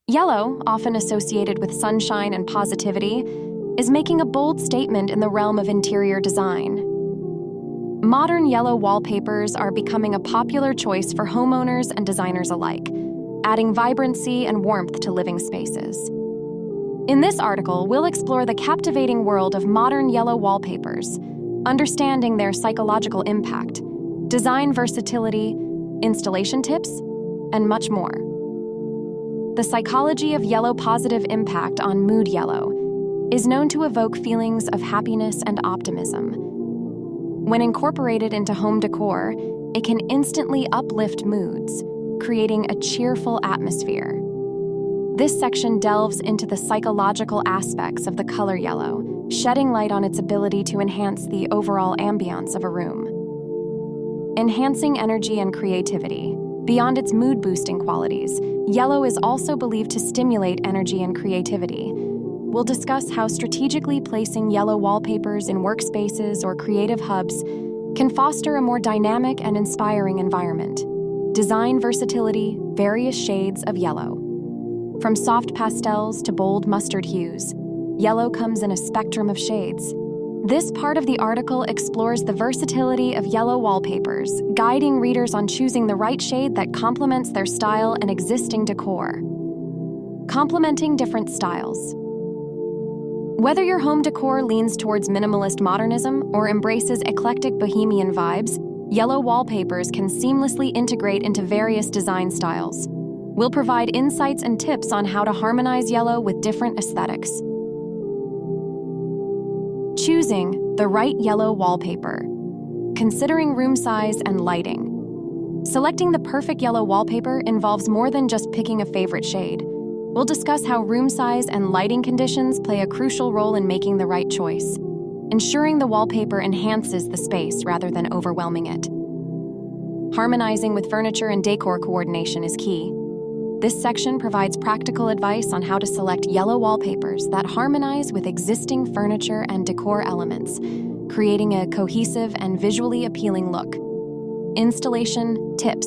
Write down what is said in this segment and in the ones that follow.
Yellow, often associated with sunshine and positivity, is making a bold statement in the realm of interior design. Modern yellow wallpapers are becoming a popular choice for homeowners and designers alike, adding vibrancy and warmth to living spaces. In this article, we'll explore the captivating world of modern yellow wallpapers, understanding their psychological impact, design versatility, installation tips, and much more. The psychology of yellow positive impact on mood. Yellow is known to evoke feelings of happiness and optimism. When incorporated into home decor, it can instantly uplift moods, creating a cheerful atmosphere. This section delves into the psychological aspects of the color yellow, shedding light on its ability to enhance the overall ambiance of a room. Enhancing energy and creativity. Beyond its mood-boosting qualities, yellow is also believed to stimulate energy and creativity. We'll discuss how strategically placing yellow wallpapers in workspaces or creative hubs can foster a more dynamic and inspiring environment. Design versatility, various shades of yellow. From soft pastels to bold mustard hues, yellow comes in a spectrum of shades. This part of the article explores the versatility of yellow wallpapers, guiding readers on choosing the right shade that complements their style and existing decor. Complementing different styles. Whether your home decor leans towards minimalist modernism or embraces eclectic bohemian vibes, yellow wallpapers can seamlessly integrate into various design styles. We'll provide insights and tips on how to harmonize yellow with different aesthetics. Choosing the right yellow wallpaper. Considering room size and lighting. Selecting the perfect yellow wallpaper involves more than just picking a favorite shade. We'll discuss how room size and lighting conditions play a crucial role in making the right choice, ensuring the wallpaper enhances the space rather than overwhelming it. Harmonizing with furniture and decor coordination is key. This section provides practical advice on how to select yellow wallpapers that harmonize with existing furniture and decor elements, creating a cohesive and visually appealing look. Installation tips: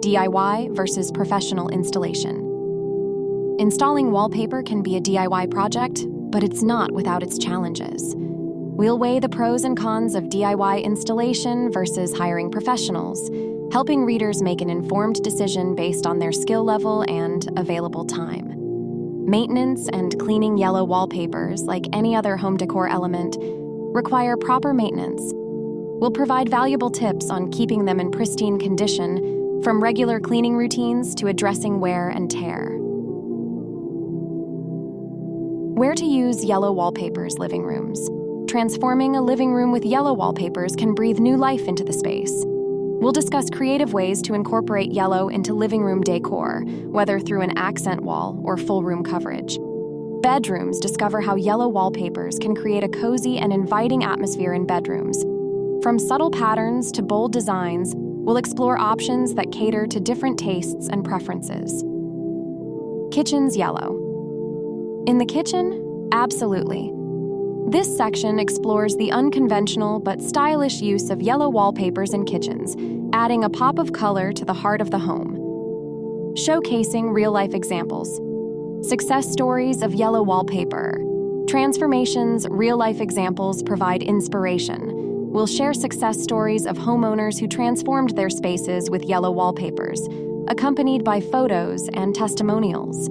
DIY versus professional installation. Installing wallpaper can be a DIY project, but it's not without its challenges. We'll weigh the pros and cons of DIY installation versus hiring professionals, helping readers make an informed decision based on their skill level and available time. Maintenance and cleaning yellow wallpapers, like any other home decor element, require proper maintenance. We'll provide valuable tips on keeping them in pristine condition, from regular cleaning routines to addressing wear and tear. Where to use yellow wallpapers. Living rooms. Transforming a living room with yellow wallpapers can breathe new life into the space. We'll discuss creative ways to incorporate yellow into living room decor, whether through an accent wall or full room coverage. Bedrooms. Discover how yellow wallpapers can create a cozy and inviting atmosphere in bedrooms. From subtle patterns to bold designs, we'll explore options that cater to different tastes and preferences. Kitchen's yellow. In the kitchen? Absolutely. This section explores the unconventional but stylish use of yellow wallpapers in kitchens, adding a pop of color to the heart of the home. Showcasing real-life examples. Success stories of yellow wallpaper. Transformations. Real-life examples provide inspiration. We'll share success stories of homeowners who transformed their spaces with yellow wallpapers, accompanied by photos and testimonials.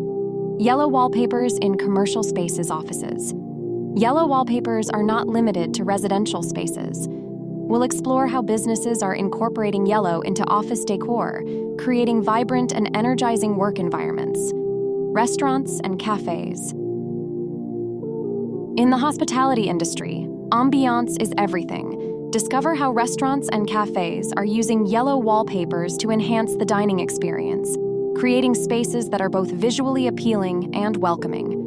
Yellow wallpapers in commercial spaces. Offices. Yellow wallpapers are not limited to residential spaces. We'll explore how businesses are incorporating yellow into office decor, creating vibrant and energizing work environments. Restaurants and cafes. In the hospitality industry, ambiance is everything. Discover how restaurants and cafes are using yellow wallpapers to enhance the dining experience, creating spaces that are both visually appealing and welcoming.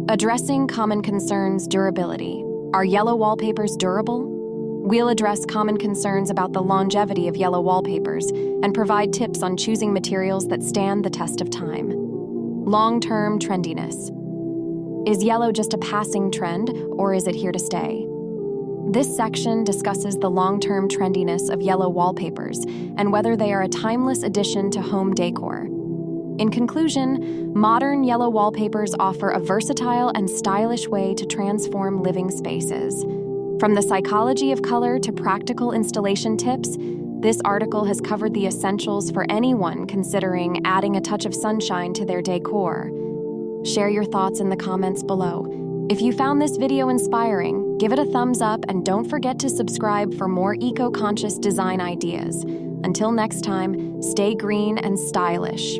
Addressing common concerns. Durability. Are yellow wallpapers durable? We'll address common concerns about the longevity of yellow wallpapers and provide tips on choosing materials that stand the test of time. Long-term trendiness. Is yellow just a passing trend, or is it here to stay? This section discusses the long-term trendiness of yellow wallpapers and whether they are a timeless addition to home decor. In conclusion, modern yellow wallpapers offer a versatile and stylish way to transform living spaces. From the psychology of color to practical installation tips, this article has covered the essentials for anyone considering adding a touch of sunshine to their decor. Share your thoughts in the comments below. If you found this video inspiring, give it a thumbs up and don't forget to subscribe for more eco-conscious design ideas. Until next time, stay green and stylish.